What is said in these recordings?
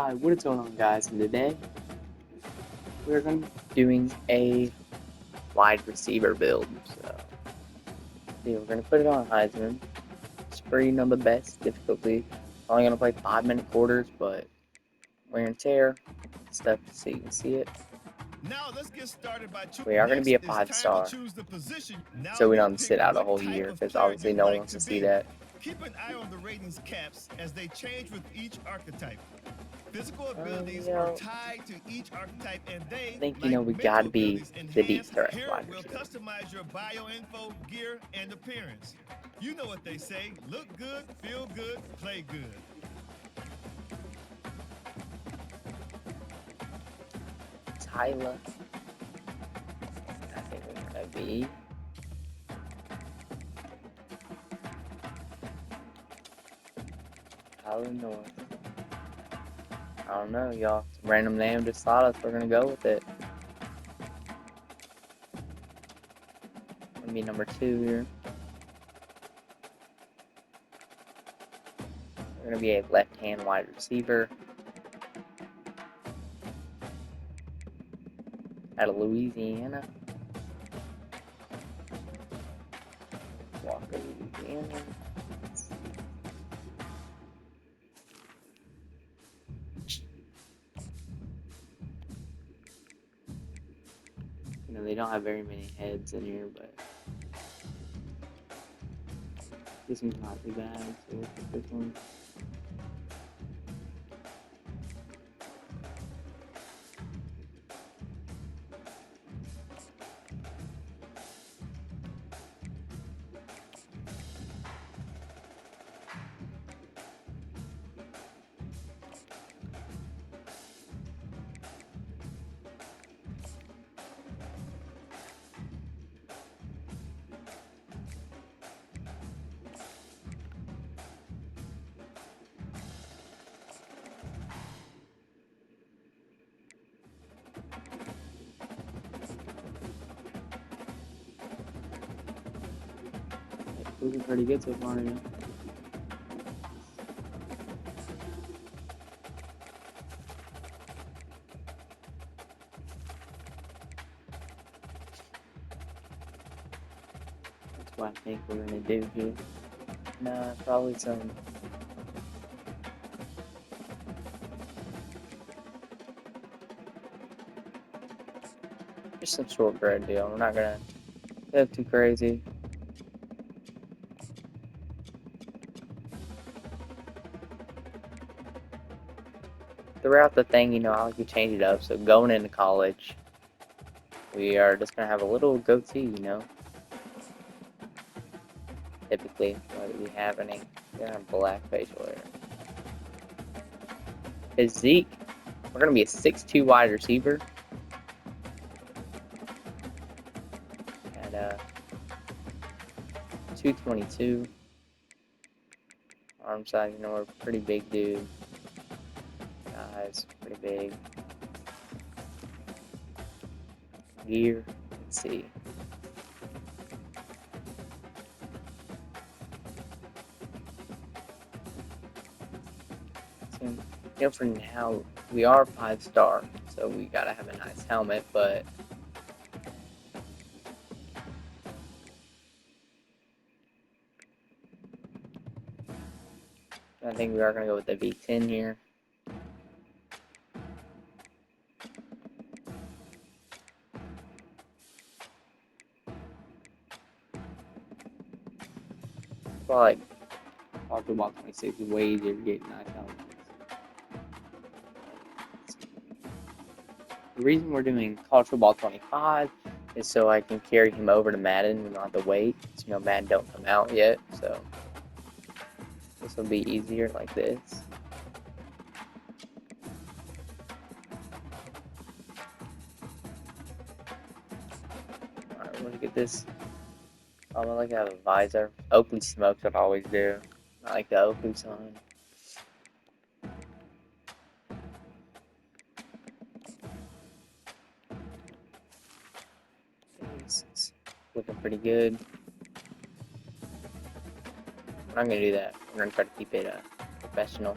Hi, what is going on, guys? And today we're going to be doing a wide receiver build. So we're going to put it on Heisman. Spree on the best difficulty. Only going to play 5-minute quarters, but wear and tear stuff so you can see it. Now let's get started by We are going to be a Next, it's 5-star, time to choose the position. Now so we you don't pick sit out a what whole type year of because player obviously you'd no one like wants to to see be. that. Keep an eye on the ratings caps as they change with each archetype. Physical abilities are tied to each archetype, and they, I think like we mental got to be abilities, the deep enhance. threat Here wide we'll receiver. customize your bioinfo, gear, and appearance. You know what they say: look good, feel good, play good. Tyla, I think we're going to be. North. I don't know, y'all. Some random name just thought us. We're gonna go with it. Gonna be number 2 here. We're gonna be a left-hand wide receiver out of Louisiana. Walker, Louisiana. You know, they don't have very many heads in here, but this one's not too bad. So we'll pick this one. Looking pretty good so far, yeah. That's what I think we're gonna do here. Nah, probably some. Just some short bread deal. We're not gonna go too crazy. Throughout the thing, you know, I like to change it up. So going into college, we are just gonna have a little goatee, you know. Typically, whether we have any, black facial hair. Physique, we're gonna be a 6'2" wide receiver. At 222. Arm size, you know, we're a pretty big dude. Eyes, pretty big. Gear, let's see. So, you know, for now, we are 5-star, so we gotta have a nice helmet, but I think we are gonna go with the V10 here. But like, College Football 26 is way easier to get nice helmets. The reason we're doing College Football 25 is so I can carry him over to Madden and not have to wait. You know, Madden don't come out yet, so this will be easier like this. Alright, we're gonna get this. I like to have a visor. Oakley smokes, I'd always do. I like the Oakley sign. This is looking pretty good. We're not gonna do that. We're gonna try to keep it professional.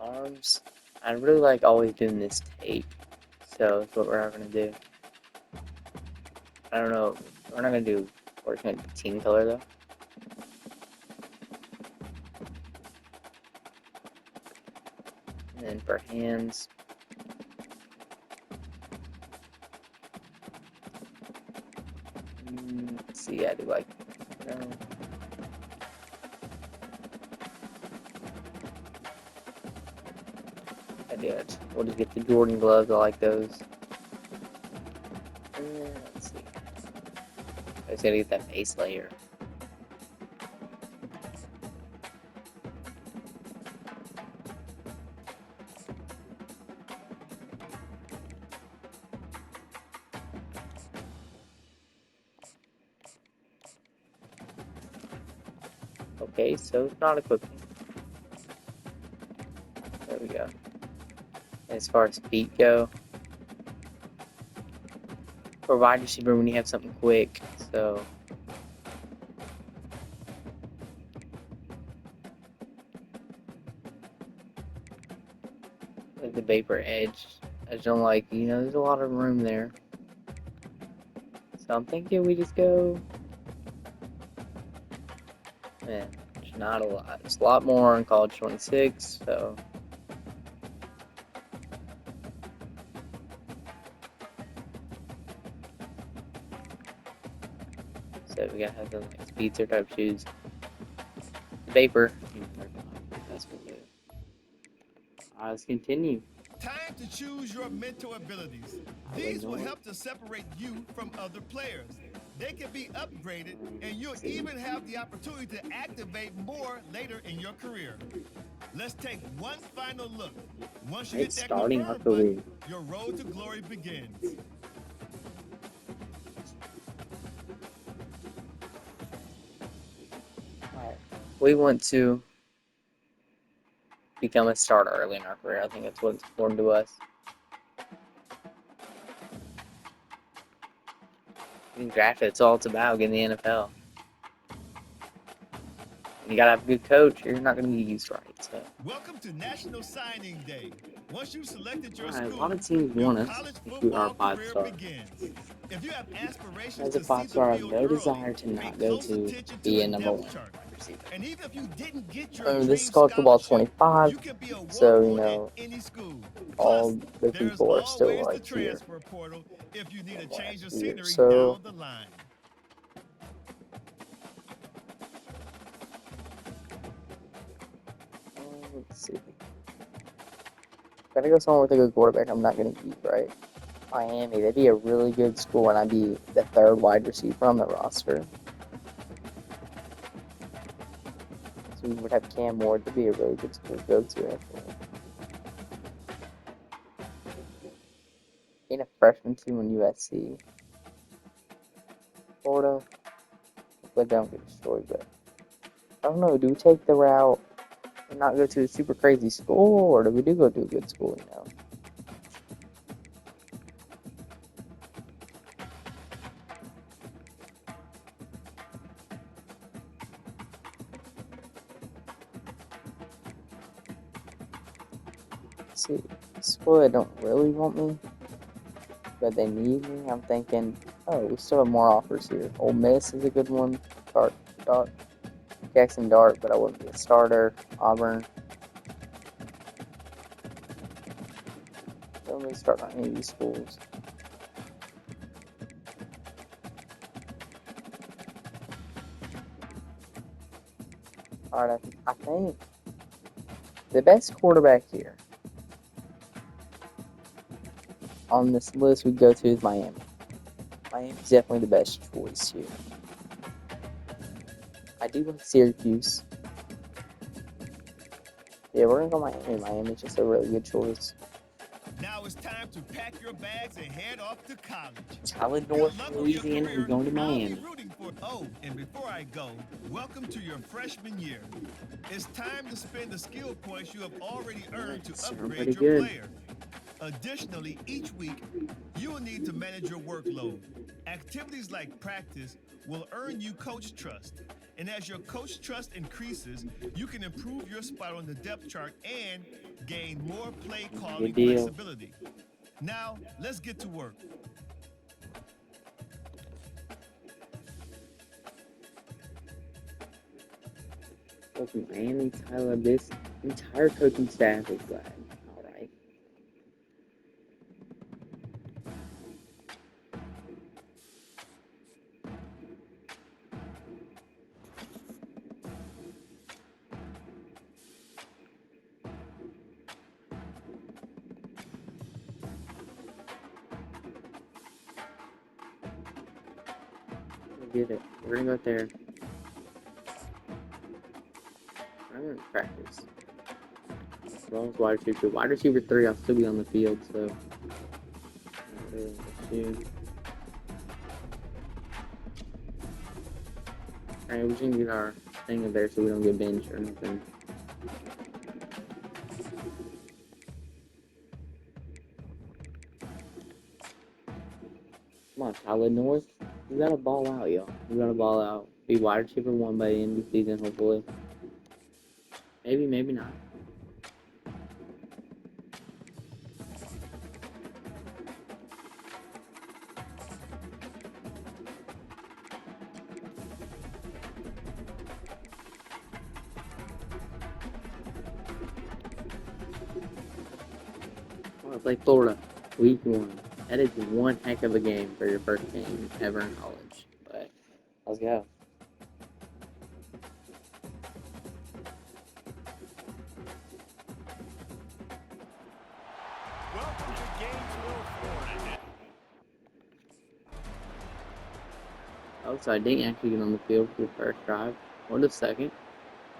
Arms. I really like always doing this tape, so that's what we're not gonna do. I don't know. We're not gonna do. We're gonna do team color though. And then for hands, let's see. I do like. I do it. We'll just get the Jordan gloves. I like those. Let's see. I just gotta get that base layer. Okay, so it's not equipping. There we go. As far as feet go, for wide receiver, when you have something quick, so like the vapor edge, I just don't like. There's a lot of room there, so I'm thinking we just go. Man, it's not a lot. It's a lot more on College 26, so. So we gotta have the like, speedster type shoes. Vapor. That's what we do. Alright, let's continue. Time to choose your mental abilities. These will help to separate you from other players. They can be upgraded, and you'll even have the opportunity to activate more later in your career. Let's take one final look. Once you hit that confirm button, your road to glory begins. Alright. We want to become a starter early in our career. I think that's what's important to us. Getting drafted, it's all it's about, getting the NFL. And you gotta have a good coach, or you're not gonna be used right. So. Welcome to National Signing Day. Once you've selected your Alright, school, a lot of teams want us if we are 5-star. Begins. If you have aspirations As a to see 5-star, I the have field no early, desire to not pay go close to attention be to a the number depth one chart. receiver. And even if you didn't get your This is dream college football scholarship, 25, you can be a so at any school. all Plus, the there's people are still always the like here transfer portal if you need a from change of last year. scenery So down the line. let's see. Gotta go somewhere with a good quarterback. I'm not gonna eat right. Miami, they'd be a really good school, and I'd be the third wide receiver on the roster. So we would have Cam Ward to be a really good school to go to. Actually. Being a freshman team on USC, Florida, hopefully they don't get destroyed. But I don't know. Do we take the route and not go to a super crazy school, or do we go to a good school? See, school that don't really want me, but they need me. I'm thinking, oh, we still have more offers here. Ole Miss is a good one. Jackson Dart, but I wouldn't be a starter. Auburn. Don't really start on any of these schools. Alright, I think the best quarterback here on this list we go to is Miami. Miami's definitely the best choice here. I do like Syracuse. Yeah, we're gonna go Miami. Miami's just a really good choice. Now it's time to pack your bags and head off to college. Tyla, North Louisiana, we're going to Miami. Oh, and before I go, welcome to your freshman year. It's time to spend the skill points you have already earned to upgrade your player. Additionally, each week, you will need to manage your workload. Activities like practice will earn you coach trust. And as your coach trust increases, you can improve your spot on the depth chart and gain more play calling Good deal. flexibility. Now, let's get to work. Welcome, Andy, Tyler. This entire coaching staff is glad. All right. We did it. We're gonna go there. I'm gonna practice. As long as wide receiver 3, I'll still be on the field. So. Alright, we can get our thing in there so we don't get benched or anything. Come on, Tyler North. You gotta ball out, y'all. You gotta ball out. Be wide receiver 1 by the end of the season, hopefully. Maybe, maybe not. I want to play Florida. Week 1. That is one heck of a game for your first game ever in college. But, let's go. Welcome to Gainesville, Florida. Oh, so I didn't actually get on the field for the first drive or the second.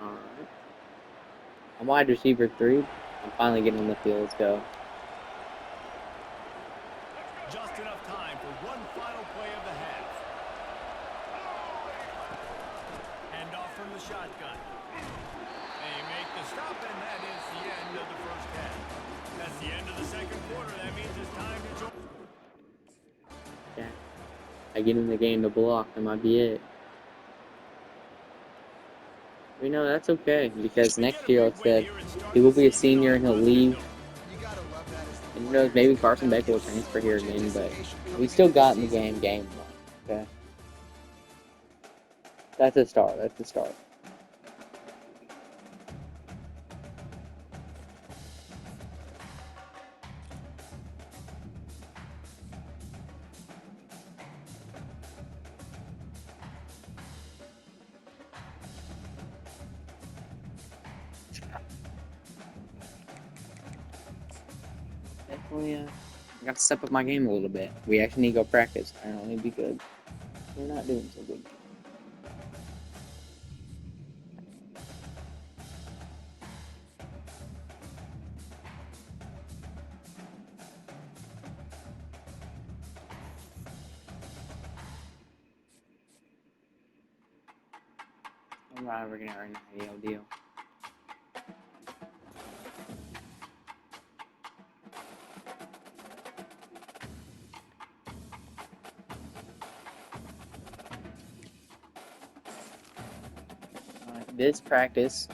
Alright. I'm wide receiver 3. I'm finally getting on the field. Let's go. Just enough time for one final play of the half. Hand off from the shotgun. They make the stop, and that is the end of the first half. That's the end of the second quarter. That means it's time to join. Yeah. I get in the game to block, that might be it. We know that's okay, because next year, like I said, he will be a senior and he'll leave. And who knows, maybe Carson Beck will transfer here again, but we still got in the game 1. Okay? That's a start. That's a start. Definitely, I got to step up my game a little bit. We actually need to go practice. I don't need to be good. We're not doing so good. Alright, we're gonna earn an AL deal. This practice,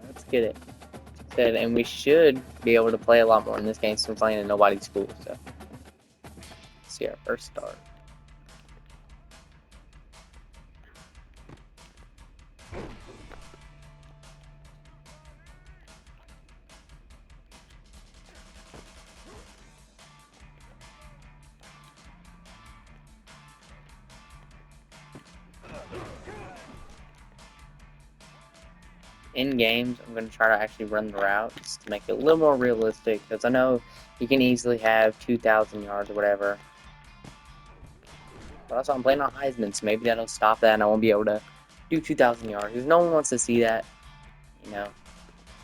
let's get it. Good, and we should be able to play a lot more in this game since we're playing in nobody's school. So, let's see our first start. In games, I'm going to try to actually run the routes to make it a little more realistic, because I know you can easily have 2,000 yards or whatever. But also, I'm playing on Heisman, so maybe that'll stop that and I won't be able to do 2,000 yards, because no one wants to see that. You know,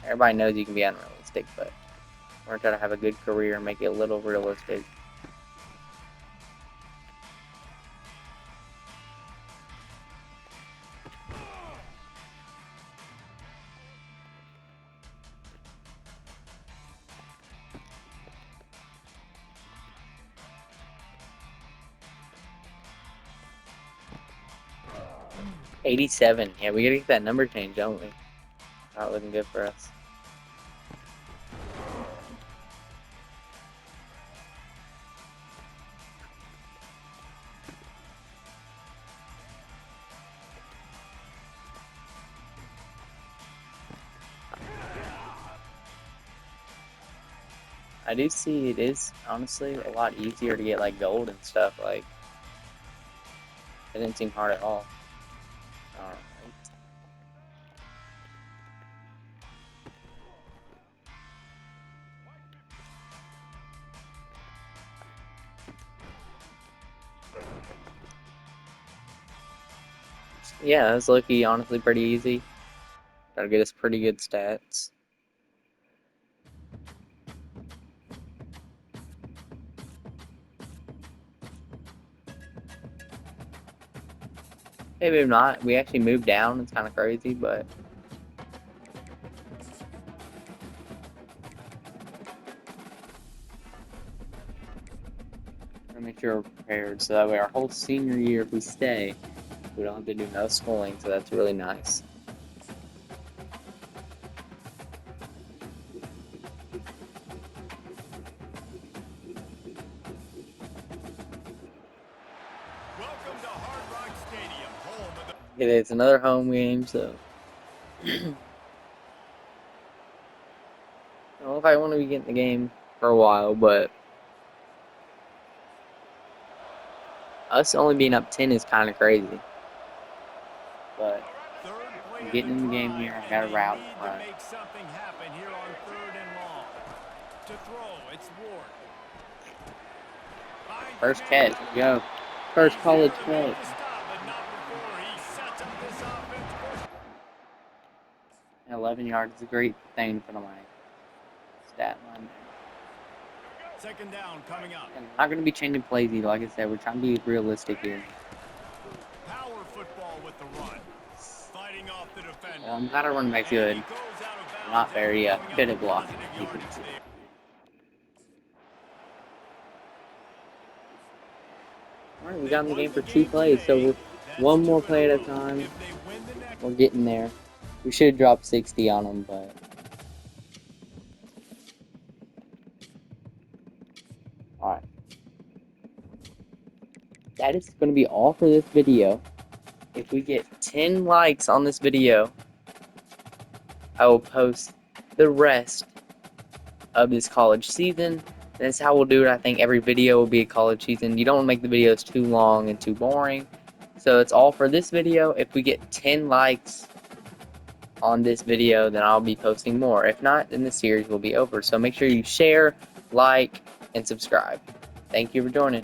everybody knows you can be unrealistic, but we're going to try to have a good career and make it a little realistic. 87. Yeah, we gotta get that number change, don't we? Not looking good for us. I do see it is honestly a lot easier to get like gold and stuff. Like, it didn't seem hard at all. Alright. Yeah, that was lucky, honestly pretty easy. Gotta get us pretty good stats. Maybe not. We actually moved down. It's kind of crazy, but gotta make sure we're prepared so that way our whole senior year, if we stay, we don't have to do no schooling. So that's really nice. Welcome to Hard Rock Stadium, home of the... It's another home game, so I don't know if I want to be getting the game for a while, but us only being up 10 is kind of crazy. But I'm getting in the game here. I got a route in front. Make something happen here on 3rd and long. To throw, it's Ward. First catch, let's go. First college catch. 11 yards is a great thing for my stat line there. 2nd down coming up. And I'm not going to be changing plays either. Like I said, we're trying to be realistic here. Power football with the run. Fighting off the defender. Well, I'm glad our running back's good. Not very good at blocking. Alright, we got in the game for 2 plays, so we're one more play at a time. We're getting there. We should drop 60 on them, but alright. That is going to be all for this video. If we get 10 likes on this video, I will post the rest of this college season. That's how we'll do it. I think every video will be a college season. You don't want to make the videos too long and too boring. So it's all for this video. If we get 10 likes on this video, then I'll be posting more. If not, then the series will be over. So make sure you share, like, and subscribe. Thank you for joining.